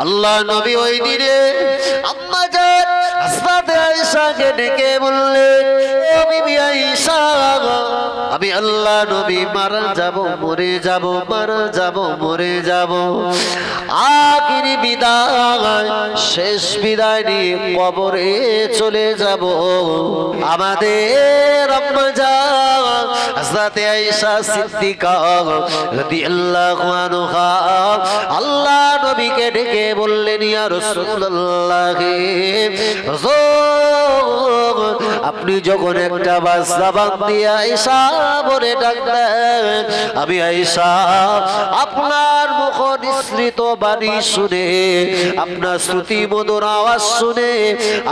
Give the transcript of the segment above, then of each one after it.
আল্লাহ নবী ওই দিনে আম্মা জান হযরত আয়েশাকে ডেকে বললেন, ও বিবি আয়েশা, আমি আল্লাহ নবী মারা যাব, মরে যাব, মারা যাব, মরে যাব। আখিরি বিদায়, শেষ বিদায় নিয়ে কবরে চলে যাব। আমাদের আম্মা জান হযরত আয়েশা সিদ্দিকা রাদিয়াল্লাহু আনহা আল্লাহ নবীকে ডেকে বললেন, ইয়া রাসূলুল্লাহ, হুজুর আপনি যখন একটা বাচ্চা বান্দিয়া আয়েশা বলে ডাকলেন, আমি আয়েশা আপনার মুখ নিঃসৃত বাণী শুনে, আপনার শ্রুতি মধুর আওয়াজ শুনে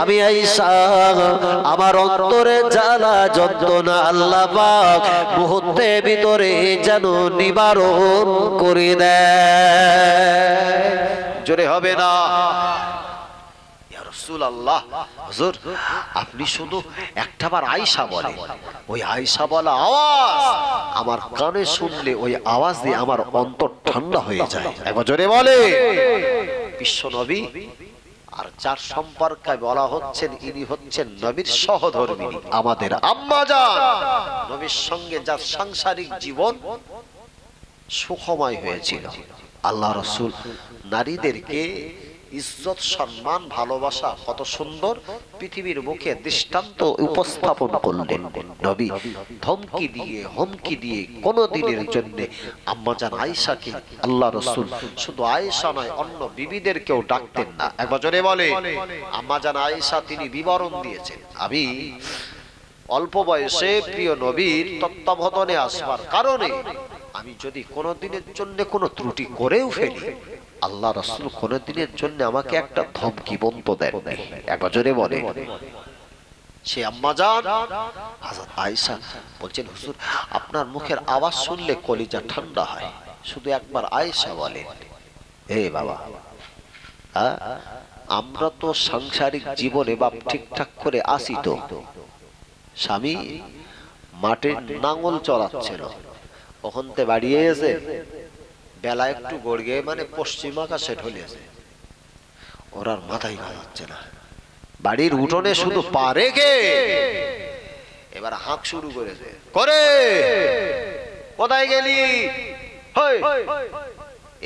আমি আয়েশা আমার অন্তরে জ্বালা যন্ত্রণা আল্লাহ পাক মুহূর্তের ভিতরে যেন নিবারণ করে দেয়। জোরে হবে না? ইয়া রাসূলুল্লাহ, হুজুর আপনি শুধু একটাবার আয়েশা বলে, ওই আয়েশা বলা আওয়াজ আমার কানে শুনলে ওই আওয়াজ দিয়ে আমার অন্তর ঠান্ডা হয়ে যায়। একবার জোরে বলে। বিশ্ব নবী আর যার সম্পর্কে বলা হচ্ছেন, ইনি হচ্ছেন নবীর সহধর্মিণী আমাদের আম্মা জান। নবীর সঙ্গে যার সাংসারিক জীবন সুখময় হয়েছিল। আল্লাহ রাসূল নারীদেরকে ইজ্জত, সম্মান, ভালোবাসা কত সুন্দর পৃথিবীর মুখে দৃষ্টান্ত উপস্থাপন করলেন। নবী ধমকি দিয়ে, হুমকি দিয়ে কোন দিনের জন্য আম্মাজান আয়েশাকে আল্লাহ রাসূল শুধু আয়েশা নয় অন্য বিবিদেরকেও ডাকতেন না। একবার জোরে বলে। আম্মাজান আয়েশা তিনি বিবরণ দিয়েছেন, আমি অল্প বয়সে প্রিয় নবীর তত্ত্বাবধানে আসবার কারণে আমি যদি কোনো দিনের জন্য কোনো ত্রুটি করেও ফেলি, আল্লাহ রাসূল কোনো দিনের জন্য আমাকে একটা ধমকি বন্ধ দেন। একবার জোরে বলে। সে আম্মা জান হযরত আয়েশা বলছেন, হুজুর আপনার মুখের আওয়াজ শুনলে কলিজা ঠান্ডা হয়। শুধু একবার আয়েশা বলেন, হে বাবা, আমরা তো সাংসারিক জীবনে বাপ ঠিকঠাক করে আসি, তো স্বামী মাঠে নাঙল চড়াচ্ছিল, ওখানতে বাড়িয়ে এসে বেলা একটু গড়িয়ে মানে পশ্চিম আকাশে ঢলেছে, ওর আর মাথায় ঘামাচ্ছে না, বাড়ির উঠোনে শুধু পা রেখে এবার হাঁক শুরু করেছে, করে কোথায় গেলি,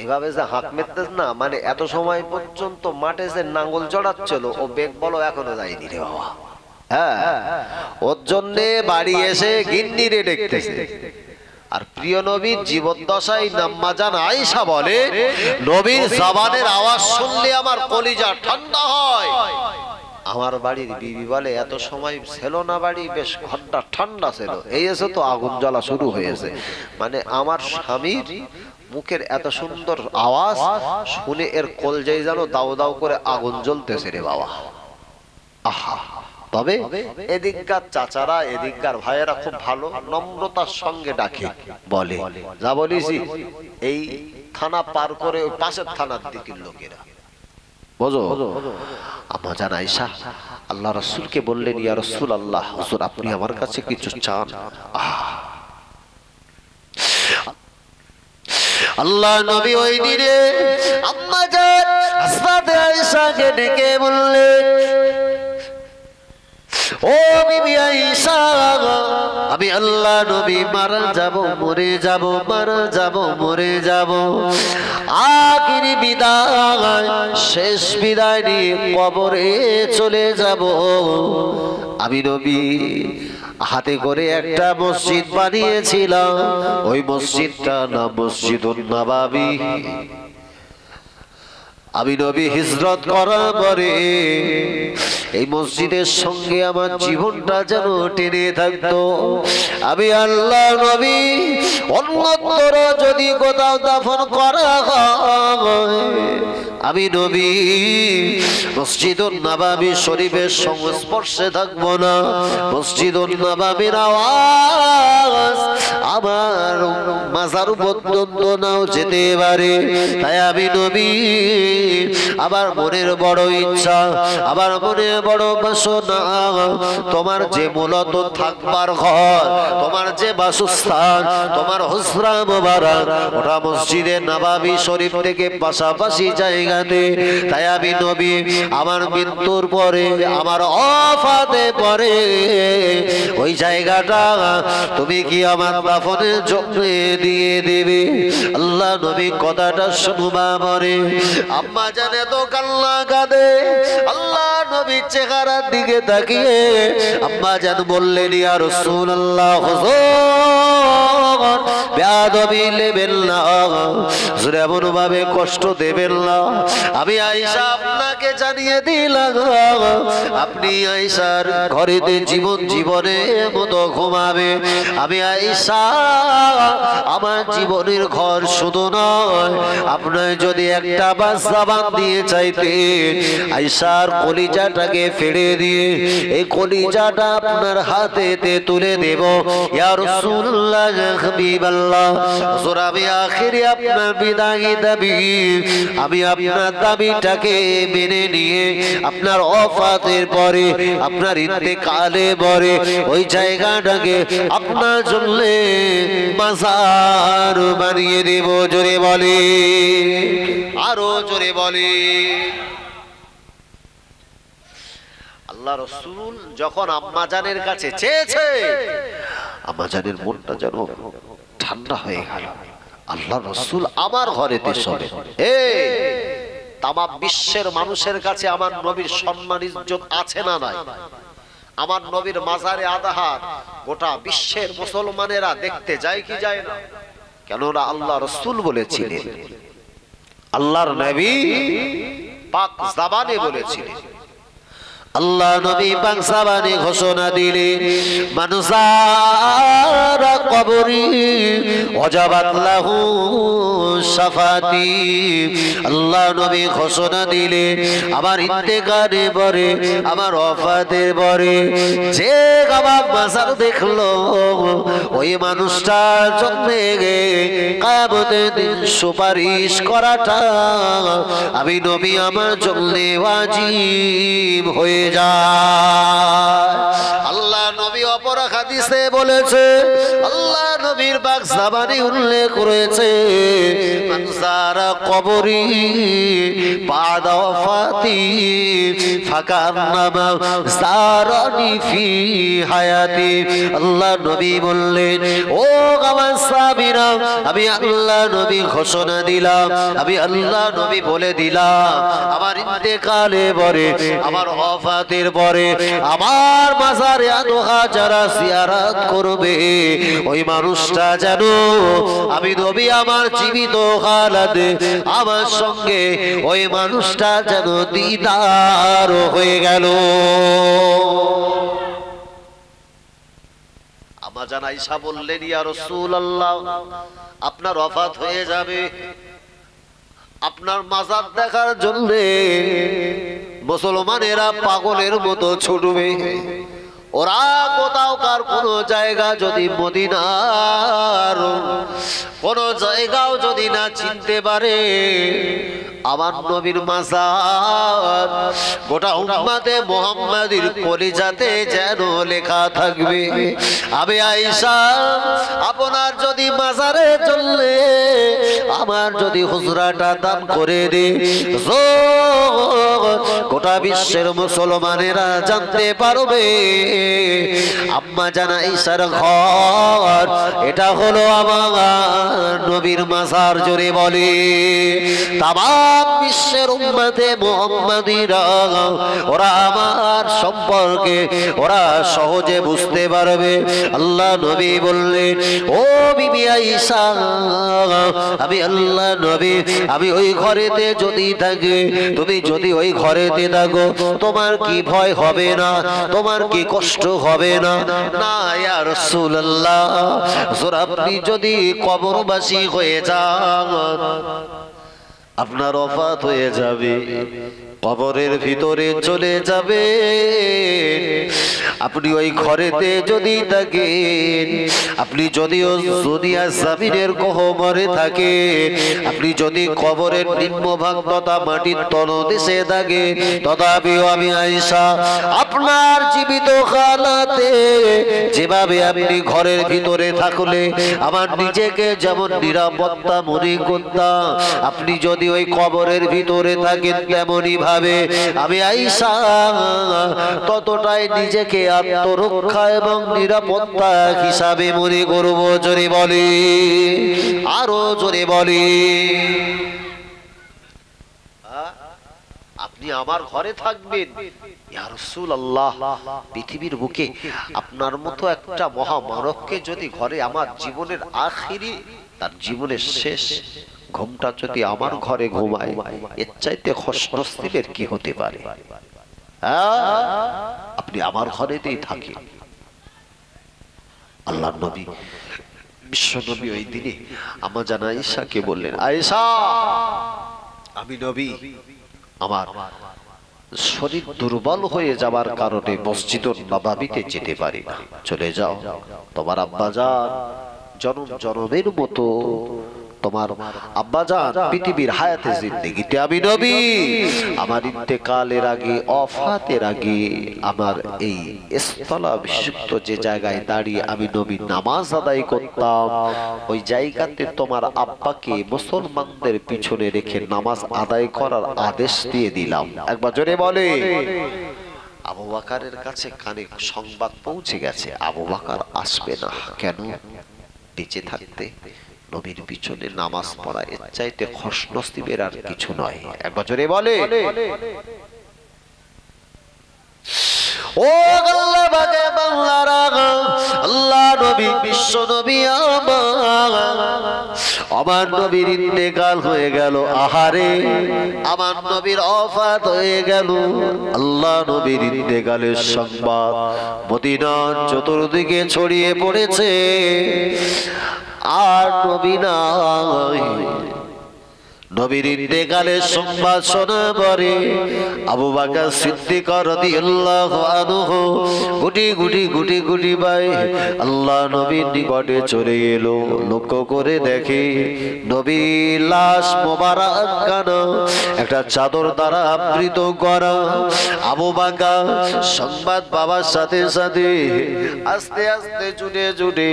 এভাবে যে হাঁক মেরতেছ না, মানে এত সময় পর্যন্ত মাঠে যে নাঙ্গল চড়াচ্ছিল ও বেগ বলো এখনো যায়নি রে বাবা। হ্যাঁ, ওর জন্যে বাড়ি এসে গিন্নিরে ডেকতেছে। আর প্রিয় নবীর জীবদ্দশায় আম্মা জান আয়েশা বলে, নবীর জবানের আওয়াজ শুনলে আমার কলিজা ঠান্ডা হয়। আমার বাড়ির বিবি বলে, এত সময় ছিল না বাড়ি, বেশ ঘরটা ঠান্ডা ছিল, এই এসে তো আগুন জ্বলা শুরু হয়েছে। মানে আমার স্বামীর মুখের এত সুন্দর আওয়াজ শুনে এর কলজায় যেন দাও দাও করে আগুন জ্বলতেছে রে বাবা। আহা, তবে এদিককার চাচারা, এদিককার ভাইয়েরা খুব ভালো নম্রতার সঙ্গে ডাকে, বলে যা বলিছি এই থানা পার করে ওই পাশের থানার দিকের লোকেরা, বুঝো। আম্মা জান আয়েশা আল্লাহ রাসূলকে বললেন, ইয়া রাসূলুল্লাহ, হুজুর আপনি আমার কাছে কিছু চান? আল্লাহ নবী ওই দিনে আম্মা জান হযরত আয়েশাকে ডেকে বললেন, ও বিবি আয়েশা, আমি আল্লাহ নবী মারা যাব, মরে যাব, মারা যাব, মরে যাব। আখিরি বিদায়, শেষ বিদায় নিয়ে কবরে চলে যাব। আমি নবী হাতে করে একটা মসজিদ বানিয়েছিলাম, ওই মসজিদটা নাম মসজিদুন নববী। আমি নবী হিজরত করার পরে এই মসজিদের সঙ্গে আমার জীবনটা যেন টেনে থাকতো। আমি আল্লাহ নবী অন্যত্র যদি কোথাও দাফন করা হয়, আমি নবী মসজিদুন নববী শরীফের সংস্পর্শে থাকবো না। মসজিদুন নববীর আওয়াজ আমার মাজার পর্যন্ত নাও যেতে পারে। তাই আমি নবী আমার মনের বড় ইচ্ছা, আমার মনের বড় বাসনা, তোমার যে মূলত থাকবার ঘর, তোমার যে বাসস্থান, তোমার হুজরা মুবারক, ওটা মসজিদে নববী শরীফ থেকে পাশাপাশি জায়গাতে। তাই আমি নবী আমার মৃত্যুর পরে, আমার ওফাতে পরে ওই জায়গাটা তুমি কি আমার দাফনের জন্য দিয়ে দেবে? আল্লাহ নবী কথাটা শুনবা পরে আম্মা জানে তো কান্না কাঁদে। আল্লাহ নবীর চেহারার দিকে তাকিয়ে আম্মা জান বললেন, ইয়া রাসূলুল্লাহ, হুজুর বেয়াদবি নেবেন না, এমন ভাবে কষ্ট দেবেন না। আমি আয়েশা আপনাকে জানিয়ে দিলাম, আপনি আয়েশার ঘরেতে জীবনের মতো ঘুমাবে। আমি আয়েশা আমার জীবনের ঘর শুধু নয়, আপনার যদি একটা বাচ্চা বান দিয়ে চাইতেন, আয়েশার কলিজাটাকে ফেড়ে দিয়ে এই কলিজাটা আপনার হাতেতে তুলে দেব। ইয়া রাসূলুল্লাহ, ইয়া হাবিবাল্লাহ, হুজুর আমি আখিরে আপনার বিদায়ী দাবি, আমি আপনার দাবিটাকে মেনে নিয়ে আপনার ওফাতের পরে, আপনার ইন্তেকালে পরে ওই জায়গাটাকে আপনার জন্য মাজার বানিয়ে দেব। জোরে বলে, আরো জোরে বলে। আল্লাহ রাসূল যখন আম্মাজানের কাছে চেয়েছে, আম্মাজানের মনটা যেন ঠান্ডা হয়ে গেল। আল্লাহ রাসূল আমার ঘরেতে শোবে, তাম বিশ্বের মানুষের কাছে আমার নবীর সম্মান ইজ্জত আছে না নাই? আমার নবীর মাজারে আদাহাত গোটা বিশ্বের মুসলমানেরা দেখতে যায় কি যায় না? কেননা আল্লাহ রাসূল বলেছিলেন, আল্লাহর নবী পাক জবানে বলেছিলেন, আল্লাহ নবী পাক জবানে ঘোষণা দিলেন, মান যারা কবরি ওয়াজাবাত লাহু শাফাতি। আল্লাহ নবী ঘোষণা দিলেন, আমার ইন্তেকালের পরে, আমার ওফাতের পরে যে আমার মাজার দেখলো, ওই মানুষটার জন্য কিয়ামতের দিন সুপারিশ করাটা আমি নবী আমার জন্য ওয়াজিব হয়ে যায়। আল্লাহ নবী অপর হাদিসে বলেছে, আল্লাহ নবীর পাক জবানে উল্লেখ করেছে, মান যারা কবরি বাদা ওয়াফাতি ফাকান্নামা যারানি ফি হায়াতি। আল্লাহ নবী বললেন, ও আমার সাহাবীরা, আমি আল্লাহ নবী ঘোষণা দিলাম, আমি আল্লাহ নবী বলে দিলাম, আমার ইন্তেকালে পরে, আমার ওফাতের পরে আমার মাজারে আদোহা যারা জিয়ারত করবে, ওই মানুষটা যেন আমি নবী আমার জীবিত হালাতে আমার সঙ্গে ওই মানুষটা যেন দিদার হয়ে গেল। আম্মা জান আয়েশা বললেন, ইয়া রাসূলুল্লাহ, আপনার ওফাত হয়ে যাবে, আপনার মাজার দেখার জন্য মুসলমানেরা পাগলের মতো ছুটবে। ওরা কোথাও কার কোনো জায়গা যদি মদিনার কোনো জায়গাও যদি না চিনতে পারে, আমার নবীর মাজার গোটা উম্মতে মুহাম্মাদীর কলিজাতে যেন লেখা থাকবে। আমি আয়েশা আপনার যদি মাজারে চললে, আমার যদি হুজরাটা দান করে দে, গোটা বিশ্বের মুসলমানেরা জানতে পারবে আম্মা জান আয়েশার ঘর এটা হলো আমার নবীর মাজার। জোরে বলে, তাম বিশ্বের উম্মতে মুহাম্মাদীরা ওরা আমার সম্পর্কে ওরা সহজে বুঝতে পারবে। আল্লাহ নবী বললেন, ও বিবি আয়েশা, আমি আল্লাহ নবী আমি ওই ঘরেতে যদি থাকি, তুমি যদি ওই ঘরেতে থাকো, তোমার কি ভয় হবে না? তোমার কি কষ্ট হবে না? না ইয়া রাসূলুল্লাহ, আপনি যদি কবরবাসী হয়ে যান, আপনার ওফাত হয়ে যাবে, কবরের ভিতরে চলে যাবে, আপনি ওই ঘরেতে যদি থাকেন, আপনি যদিও দুনিয়া জমিনের গহ্বরে থাকেন, আপনি যদি কবরের নিম্নভাগ তথা মাটির তলদেশে থাকেন, তথাপিও আমি আয়েশা আপনার জীবিত হালাতে যেভাবে আপনি ঘরের ভিতরে থাকলে আমার নিজেকে যেমন নিরাপত্তা মনে করতাম, আপনি যদি ওই কবরের ভিতরে থাকেন তেমনই ভাবে আমি আয়েশা ততটাই নিজেকে আত্মরক্ষা এবং নিরাপত্তা হিসাবে মনে করব। জোরে বলি, আরো জোরে বলি। আপনি আমার ঘরে থাকবেন ইয়া রাসূলুল্লাহ, পৃথিবীর বুকে আপনার মতো একটা মহামানবকে যদি ঘরে আমার জীবনের আখিরি তার জীবনের শেষ ঘুমটা যদি আমার ঘরে ঘুমায়, এর চাইতে খুশনসিবের কি হতে পারে? আপনি আমার ঘরেতেই থাকেন। আল্লাহর নবী বিশ্ব নবী ওই দিনে আমার জানা আয়েশাকে বললেন, আয়েশা আমি নবী, আমার শরীর দুর্বল হয়ে যাবার কারণে মসজিদুন নববীতে যেতে পারি না, চলে যাও। তোমার আব্বাজান জনম জনমের মতো তোমার আব্বাজান পৃথিবীর হায়াতে জিন্দেগিতে আমি নবী আমার ইন্তেকালের আগে ওফাতের আগে আমার এই স্থলাভিষিক্ত যে জায়গায় দাঁড়িয়ে আমি নবী নামাজ আদায় করতাম, ওই জায়গাতে তোমার আব্বাকে মুসলমানদের পিছনে রেখে নামাজ আদায় করার আদেশ দিয়ে দিলাম। একবার জোরে বলে। আবু বকরের কাছে কানে সংবাদ পৌঁছে গেছে, আবু বকর আসবে না কেন? বেঁচে থাকতে নবীর পিছনে নামাজ পড়া এর চাইতে খুশনসিবের আর কিছু নয়। একবার জোরে বলে। ও আল্লাহ বাগে বাংলারা, আল্লাহ নবী বিশ্ব নবী আমার নবীর ইন্তেকাল হয়ে গেল। আহারে আমার নবীর ওফাত হয়ে গেল। আল্লাহ নবীর ইন্তেকালের সংবাদ মদিনার চতুর্দিকে ছড়িয়ে পড়েছে। আর নবী নাই, নবীর ইন্তেকালের সংবাদ শোনা পরে আবু বকর সিদ্দিক রাদিয়াল্লাহু আনহু গুটি গুটি গুটি গুটি ভাই আল্লাহ নবীর নিকটে চলে এলো। লক্ষ্য করে দেখে নবীর লাশ মোবারক কানো একটা চাদর দ্বারা আবৃত করা। আবু বকর সংবাদ পাওয়ার সাথে সাথে আস্তে আস্তে ছুটে ছুটে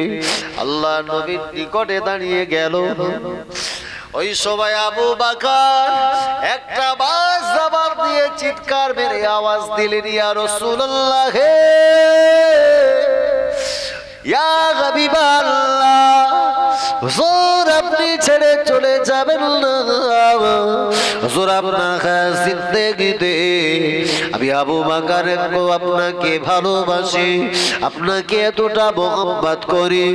আল্লাহ নবীর নিকটে দাঁড়িয়ে গেল। ওই সময় আবু বকর একটা বাস জবর দিয়ে চিৎকার মেরে আওয়াজ দিলেন, ইয়া রাসূলুল্লাহ, ইয়া হাবিবাল্লাহ, হুজুর আপনি ছেড়ে চলে যাবেন না। হুজুর আপনার জিন্দেগিতে আমি আবু বকর আপনাকে ভালোবাসি, আপনাকে এতটা মোহাম্মত করি।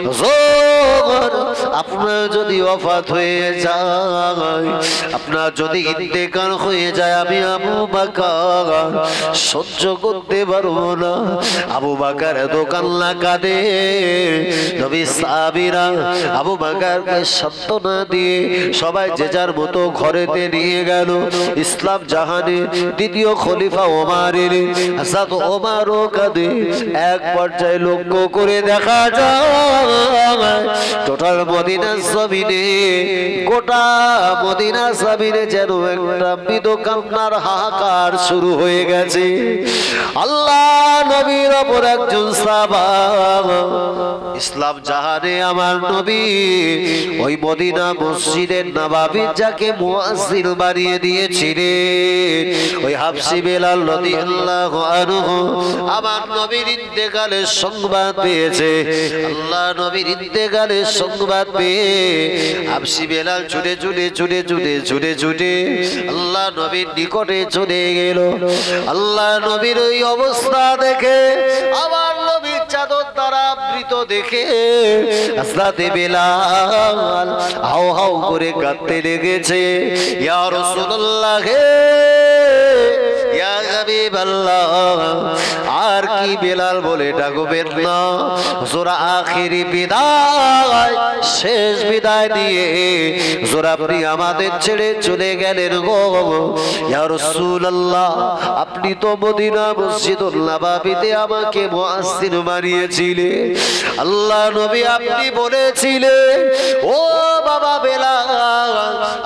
হুজুর আপনার যদি ওফাত হয়ে যায়, আপনার যদি ইন্তেকাল হয়ে যায়, আমি আবু বকর সহ্য করতে পারবো না। আবু বকর এত কান্না কাঁদে। নবী সাহাবীরা আবু বকরকে সান্ত্বনা দিয়ে সবাই যে যার মতো ঘরেতে নিয়ে গেল। ইসলাম জাহানের দ্বিতীয় খলিফা ওমরের হযরত ওমরও কাঁদে। এক পর্যায়ে লক্ষ্য করে দেখা যায় টোটাল মদিনা জমিনে, গোটা মদিনা জমিনে যেন একটা মৃদু কান্নার হাহাকার শুরু হয়ে গেছে। আল্লাহ নবীর ওপর একজন সাহাবা, ইসলাম জাহানে আমার নবী ওই মদিনা মসজিদের নববী যাকে মুয়াজ্জিন বানিয়ে দিয়েছিলেন, ওই হাবশী বেলাল রাদিয়াল্লাহু আনহু আমার নবীর ইন্তেকালের সংবাদ পেয়েছে। আল্লাহ নবীর ইন্তেকালের সংবাদ পেয়ে হাবশী বেলাল ছুটে ছুটে ছুটে ছুটে ছুটে ছুটে আল্লাহ নবীর নিকটে চলে গেল। আল্লাহ নবীর ওই অবস্থা দেখে, আমার নবীর চাদর দ্বারা আবৃত দেখে হযরতে বেলাল হাউ হাউ করে কাঁদতে লেগেছে। ইয়া রাসূলুল্লাহ, ইয়া হাবিবাল্লাহ আর কি বেলাল বলে ডাকবেন না জোরা আখিরি বিদায় শেষ বিদায় দিয়ে জোরা আপনি আমাদের ছেড়ে চলে গেলেন গো ইয়া রাসূলুল্লাহ আপনি তো মদিনা মসজিদুল নববীতে আমাকে মুয়াজ্জিন বানিয়েছিলেন আল্লাহ নবী আপনি বলেছিলেন ও বাবা বেলাল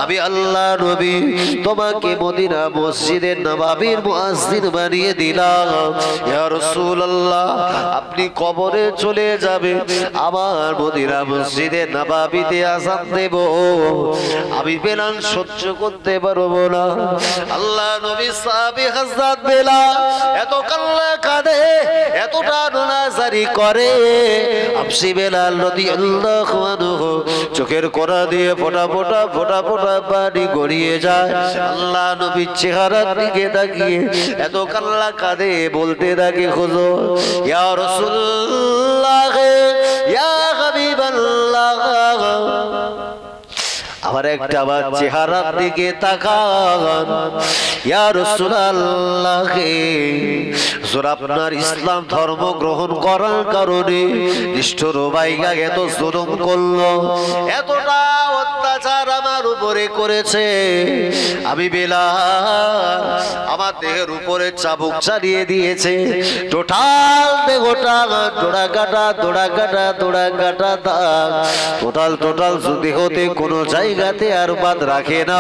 আমি আল্লাহ নবী তোমাকে মদিনা মসজিদে নববীর মুয়াজ্জিন বানিয়ে দিলাম ইয়া রাসূলুল্লাহ আপনি কবরে চলে যাবে আমার মদিনা মসজিদে নববীতে আযান দেব আমি বেলাল সহ্য করতে পারবো না আল্লাহ নবী সাহাবী হযরত বেলাল এত কান্না কাঁদে এতটা নাজারি করে আপসি বেলাল রাদিয়াল্লাহু আনহু চোখের কোণা দিয়ে ফোঁটা ফোঁটা ফোঁটা ফোঁটা পানি গড়িয়ে যায় আল্লাহ নবীর চেহারার দিকে তাকিয়ে এত কান্না কাঁদে বলতে থাকে হুজুর ইয়া রাসূলুল্লাহ ইয়া হাবিবাল্লাহ আমার একটা আবার চেহারার দিকে তাকান ইয়া রাসূলুল্লাহ যারা আপনার ইসলাম ধর্ম গ্রহণ করার কারণে নিষ্ঠুর বাইগা এত জুলুম করলো এতটা অত্যাচার আমার উপরে করেছে আমি বেলাল আমার দেহের উপরে চাবুক চালিয়ে দিয়েছে টোটাল দেহটা দোড়া কাটা দোড়া কাটা দোড়া কাটা দাগ টোটাল দেহতে কোনো জায়গাতে আর বাদ রাখে না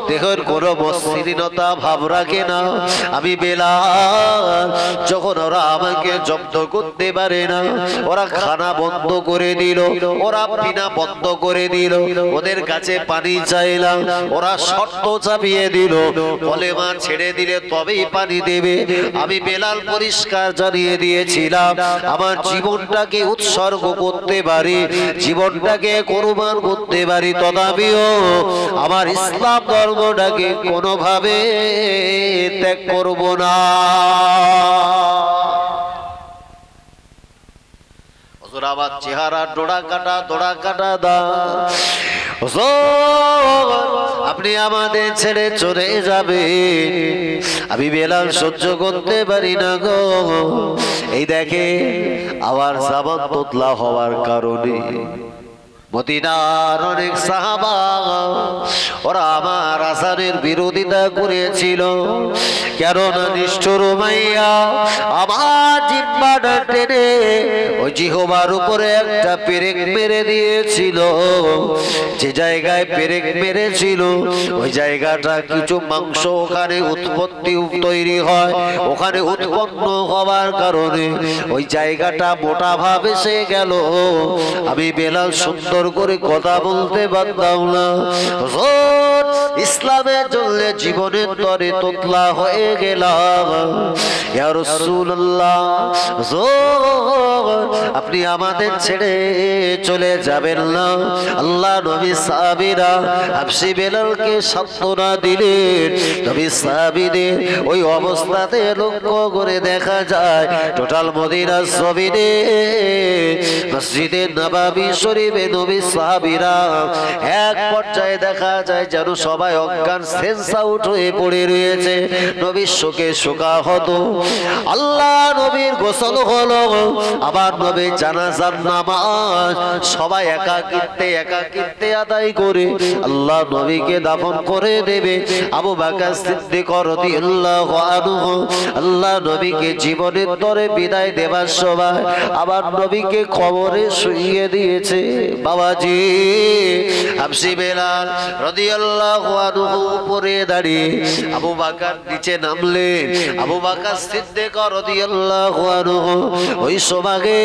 দেহের কোনো মসৃণতা ভাব রাখে না আমি বেলাল যখন ওরা আমাকে জব্দ করতে পারে না ওরা খানা বন্ধ করে দিল ওরা পিনা বন্ধ করে দিল ওদের কাছে পানি চাইলাম ওরা শর্ত চাপিয়ে দিল কলেমা ছেড়ে দিলে তবেই পানি দেবে আমি বেলাল পরিষ্কার জানিয়ে দিয়েছিলাম আমার জীবনটাকে উৎসর্গ করতে পারি জীবনটাকে কুরবান করতে পারি তথাপিও আমার ইসলাম ধর্মটাকে কোনোভাবে ত্যাগ করব না আমার চেহারা দোড়া কাটা দা আপনি আমাদের ছেড়ে চলে যাবে আমি বেলাল সহ্য করতে পারি না গো এই দেখে আবার জাবান তোতলা হওয়ার কারণে মদিনার অনেক সাহাবা ওরা আমার আসারের বিরোধিতা করেছিল কেননা নিষ্ঠুর মাইয়া আমার জিহ্বাটা টেনে ওই জিহ্বার উপরে একটা পেরেক মেরে দিয়েছিল যে জায়গায় পেরেক মেরেছিল ওই জায়গাটা কিছু মাংস ওখানে উৎপত্তি তৈরি হয় ওখানে উৎপন্ন হওয়ার কারণে ওই জায়গাটা মোটা ভাবে এসে গেল আমি বেলাল সুন্দর করে কথা বলতে পারতাম না ইসলামের জন্য জীবনের তরে তোতলা হয়ে গেলাম ইয়া রাসূলুল্লাহ আপনি আমাদের ছেড়ে চলে যাবেন না আল্লাহ নবী সাহাবীরা হাবশী বেলালকে সান্ত্বনা দিলেন নবী সাহাবীদের ওই অবস্থাতে লক্ষ্য করে দেখা যায় টোটাল মদিনার জমিনে মসজিদে নববী শরীফে নবী সাহাবীরা এক পর্যায়ে দেখা যায় যেন সবাই অজ্ঞান সেন্স আউট হয়ে পড়ে রয়েছে নবীর শোকে শোকাহত আল্লাহ নবীর গোসল হলো আবার নবীর জানাজার নামাজ সবাই একাকিত্বে আদায় করে আল্লাহ নবীকে দাফন করে দেবে আবু বকর সিদ্দিক রাদিয়াল্লাহু আনহু আল্লাহ নবীকে জীবনের তরে বিদায় দেবার সময় আবার নবীকে কবরে শুইয়ে দিয়েছে বাবাজি হাবশী বেলাল রাদিয়াল্লাহু আনহু উপরে দাঁড়িয়ে আবু বকর নিচে নামলেন আবু বকর সিদ্দিক রাদিয়াল্লাহু আনহু ওই সবাগে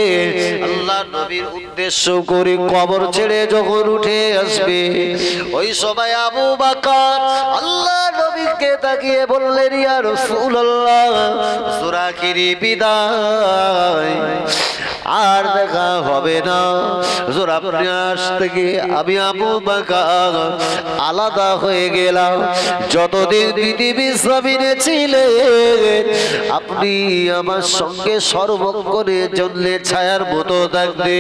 আল্লাহ নবীর উদ্দেশ্য করে কবর ছেড়ে যখন উঠে আসবে ওই সবাই আবু বকর আল্লাহ নবীকে তাকিয়ে বললেন ইয়া রাসূলুল্লাহ সূরা আখিরি বিদায় আর দেখা হবে না। হুজুর আপনি আজ থেকে আমি আবু বকর আলাদা হয়ে গেলাম। যতদিন পৃথিবীর জমিনে ছিলেন আপনি আমার সঙ্গে সর্বক্ষণের জন্য ছায়ার মতো থাকবে।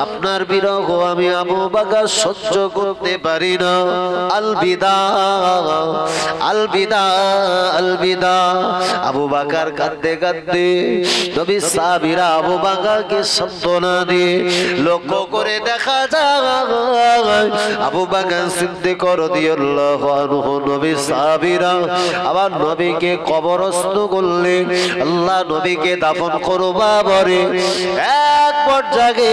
আপনার বিরহ আমি আবু বকর সহ্য করতে পারি না। আলবিদা আলবিদা আলবিদা। আবু বকর কাঁদতে কাঁদতে নবী সাহাবীরা আবু বকরকে সান্ত্বনা দিয়ে লক্ষ্য করে দেখা যায় আবু বকর সিদ্দিক রাদিয়াল্লাহু আনহু নবী সাহাবীরা আবার নবীকে কবরস্থ করলেন। আল্লাহ নবীকে দাফন করবা বলে এক পর্যায়ে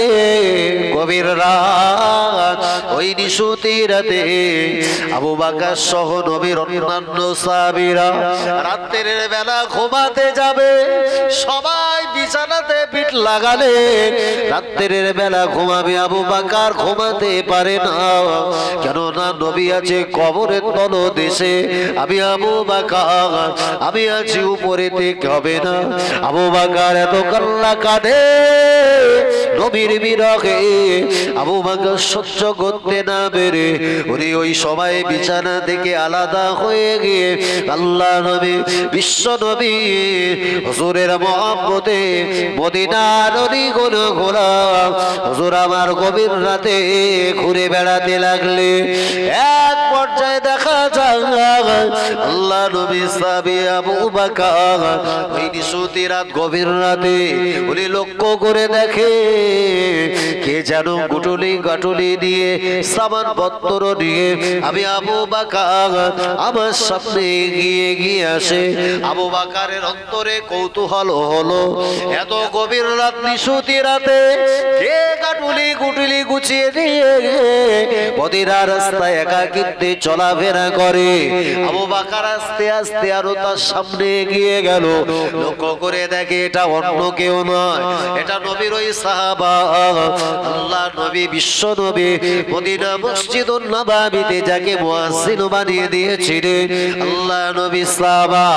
গভীর রাত, ওই নিশুতি রাতে আবু বকর সহ নবীর অন্যান্য সাহাবীরা রাতের বেলা ঘুমাতে যাবে। সবাই বিছানাতে পিঠ লাগালে রাতের বেলা ঘুমাবে, আবু বকর ঘুমাতে পারে না। কেননা নবী আছে কবরের তলদেশে, আমি আবু বকর আমি আছি উপরেতে, হবে না। আবু বকর এত কান্না কাঁদে নবীর বিরহে, আবু বকর সহ্য করতে না পেরে উনি ওই সময় বিছানা থেকে আলাদা হয়ে গিয়ে আল্লাহ নবী বিশ্ব নবী হুজুরের মহব্বতে মদিনার অলিগলি গোলাম হুজুর আমার গভীর রাতে ঘুরে বেড়াতে লাগলে এক পর্যায়ে দেখা যায় আল্লাহ নবী সাহাবী আবু বকর ওই নিশুতি রাত গভীর রাতে উনি লক্ষ্য করে দেখে কে যেন গুটুলি গাটুলি দিয়ে সামান পত্র দিয়ে আমি আবু বকর আমার সামনে গিয়ে আসে। আবু বকরের অন্তরে কৌতূহল হলো, এত গভীর রাত নিশুতি রাতে কে গাটুলি গুটুলি গুছিয়ে দিয়ে মদিনার রাস্তায় একাকিত্বে চলাফেরা করে। আবু বকর আস্তে আস্তে আরো তার সামনে এগিয়ে গেল, লক্ষ্য করে দেখে এটা অন্য কেউ নয়, এটা নবীর ওই সাহাবা আল্লাহ নবী বিশ্ব নবী মদিনা মসজিদুন নববীতে যাকে মুয়াজ্জিন বানিয়ে দিয়েছিলেন আল্লাহ নবী সাহাবা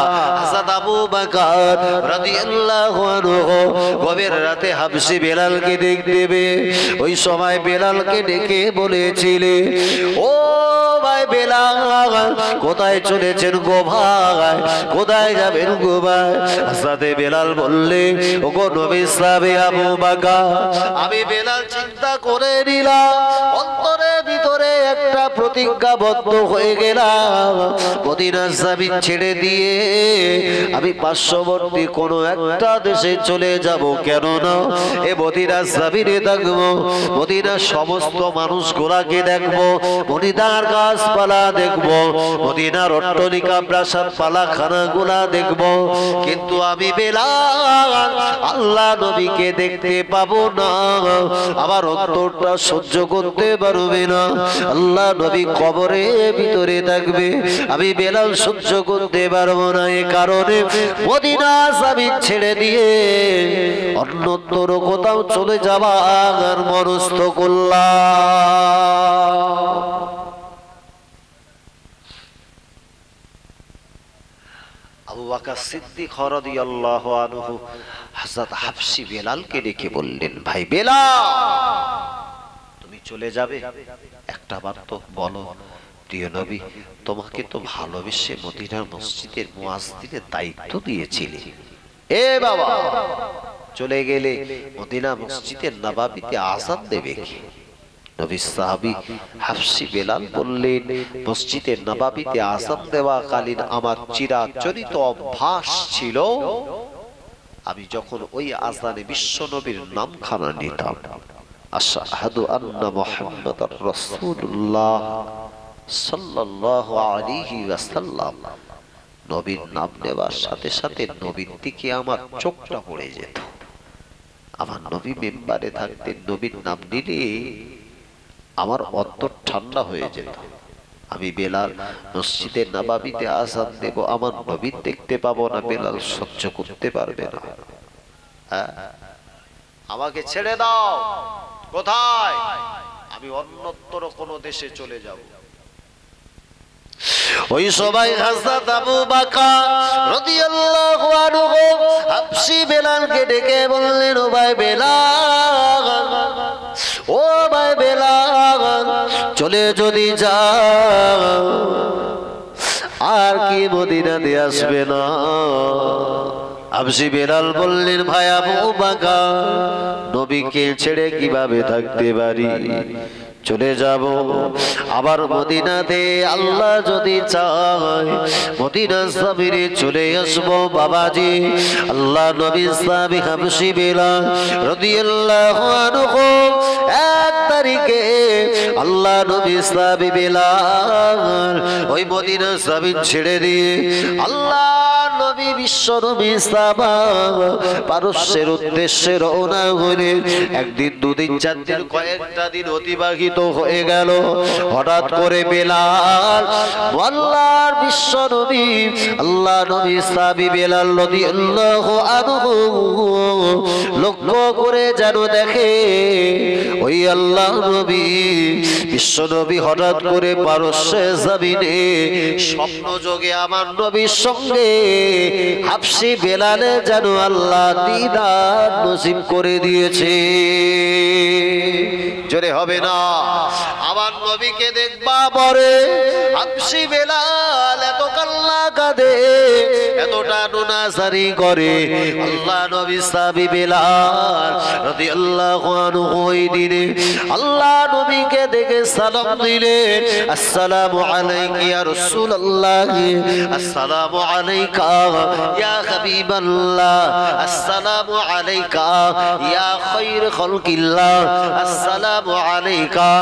হযরত আবু বকর রাদিয়াল্লাহু আনহু গভীর রাতে হাবশী বেলালকে দেখবে। ওই সময় বেলালকে ডেকে বলেছিলে, ও ভাই বেলাল কোথায় চলেছেন গো ভাই, কোথায় যাবেন গো ভাই? হযরত বেলাল বললে, ওগো নবী সাহাবী আবু বকর আমি বেলাল চিন্তা করে নিলাম, অন্তরের ভিতরে একটা প্রতিজ্ঞাবদ্ধ হয়ে গেলাম, মদিনার জমিন ছেড়ে দিয়ে আমি পার্শ্ববর্তী কোনো একটা দেশে চলে যাব। কেন না এ মদিনার জমিনে থাকবো, মদিনার সমস্ত মানুষগুলাকে দেখবো, মদিনার গাছপালা দেখবো, মদিনার অট্টালিকা প্রাসাদ পালাখানাগুলা দেখবো, কিন্তু আমি বেলাল আল্লাহ নবীকে দেখতে পাবো না, আমার অন্তরটা সহ্য করতে পারবে না। আল্লাহ নবী কবরে ভিতরে থাকবে, আমি বেলাল সহ্য করতে পারবো না। এ কারণে মদিনা জমিন ছেড়ে দিয়ে অন্যত্র কোথাও চলে যাবার মনস্থ করলাম। আবু বকর সিদ্দিক রাদিয়াল্লাহু আনহু হযরত হাবশী বেলালকে ডেকে বললেন, ভাই বেলাল তুমি চলে যাবে, একটা বার তো বলো। প্রিয় নবী তোমাকে তো ভালোবেসে মদিনার মসজিদের মুয়াজ্জিনের দায়িত্ব দিয়েছিলে, এ বাবা চলে গেলে মদিনা মসজিদের নববীতে আযান দেবে কে? নবী সাহাবী হাবশী বেলাল বললেন, মসজিদের নববীতে আযান দেওয়া কালীন আমার চিরাচরিত অভ্যাস ছিল, আমি যখন ওই আযানে বিশ্ব নবীর নামখানা নিতাম, আশহাদু আন্না মুহাম্মাদার রাসূলুল্লাহ সাল্লাল্লাহু আলাইহি ওয়াসাল্লাম, নবীর নাম নেওয়ার সাথে সাথে নবীর দিকে আমার চোখটা পড়ে যেত। আমার নবী মিম্বারে থাকতেন, নবীর নাম নিলে আমার অন্তর ঠান্ডা হয়ে যেত। আমি বেলাল মসজিদের নববীতে আযান দেব, আমার নবী দেখতে পাবো না, বেলাল সহ্য করতে পারবে না। আমাকে ছেড়ে দাও, কোথায়? আমি অন্যত্র কোনো দেশে চলে যাব। ওই সবাই হযরত আবু বকর রাদিয়াল্লাহু আনহু হাবশী বেলালকে ডেকে বললেন, ও ভাই বেলাল, ও ভাই বেলাল, চলে যদি যাও আর কি মদিনাতে আসবে না। হাবশী বেলাল বললেন, ভাই আবু বকর, নবীকে ছেড়ে কিভাবে থাকতে পারি, চলে যাব আবার মদিনাতে, আল্লাহ যদি চায় মদিনা সাবিরে চলে আসবো বাবাজি। আল্লাহ নবী সাহাবী হাবশী বেলাল রাদিয়াল্লাহু আনহু 1 তারিখে আল্লাহ নবী সাহাবী বেলাল ওই মদিনা সাবির ছেড়ে দিয়ে আল্লাহ নবী বিশ্ব নবী সাহাবা পারস্যের উদ্দেশ্যে রওনা হলেন। একদিন, দুদিন, 4 দিন, কয়েকটা দিন অতিবাহিত হয়ে গেল। হঠাৎ করে বেলাল আল্লাহর বিশ্ব নবী আল্লাহ নবী সাহাবী বেলাল রাদিয়াল্লাহু আনহু লক্ষ্য করে যেন দেখে ওই আল্লাহ নবী বিশ্ব নবী হঠাৎ করে পারস্যের জমিনে স্বপ্ন যোগে আমার নবীর সঙ্গে হাবশী বেলালে যেন আল্লাহ দিদার নসিব করে দিয়েছে। জোরে হবে না? আমার নবীকে দেখবা পরে হাবশী বেলাল এত কান্না কাঁদে, এতটা নোনাজারি করে। আল্লাহ নবী সাহাবী বেলাল রাদিয়াল্লাহু আনহু ওই দিনে আল্লাহ নবীকে দেখে সালাম দিলেন, আসসালামু আলাইকা ইয়া রাসূলুল্লাহ, আসসালামু আলাইকা ইয়া হাবিবাল্লাহ, আসসালামু আলাইকা ইয়া খায়র খালকিল্লাহ, আসসালামু আলাইকা